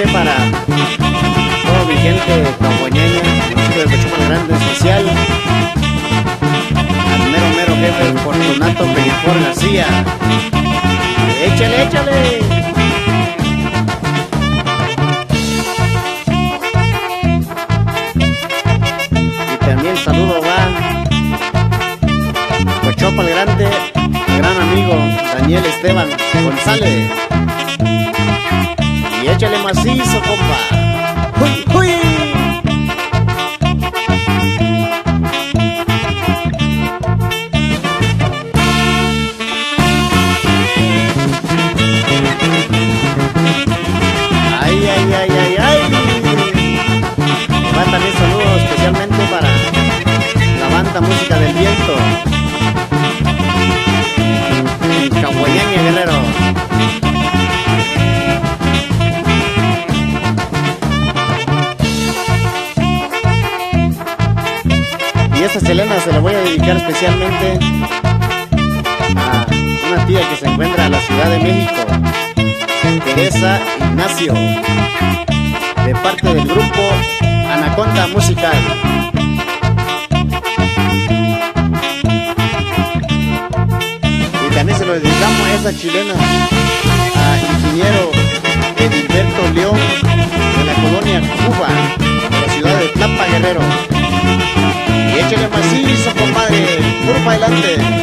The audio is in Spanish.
especialmente para toda mi gente caguañeña, música de Coachopal Grande especial, al mero mero jefe Fortunato Peñafort García. ¡Échale, échale! Y también saludo va Coachopal Grande, gran amigo Daniel Esteban González. Y échale macizo, compa. ¡Uy, uy! ¡Ay, ay, ay, ay, ay! Y va también saludos especialmente para la banda Música del Viento en Caguañaña, Guerrero. Y esta chelena se la voy a dedicar especialmente a una tía que se encuentra en la Ciudad de México, Teresa Ignacio, de parte del grupo Anaconda Musical. Y también se lo dedicamos a esa chilena, a ingeniero Edilberto León, de la colonia Cuba, de la ciudad de Tlapa, Guerrero. Y échale macizo, compadre, puro para adelante.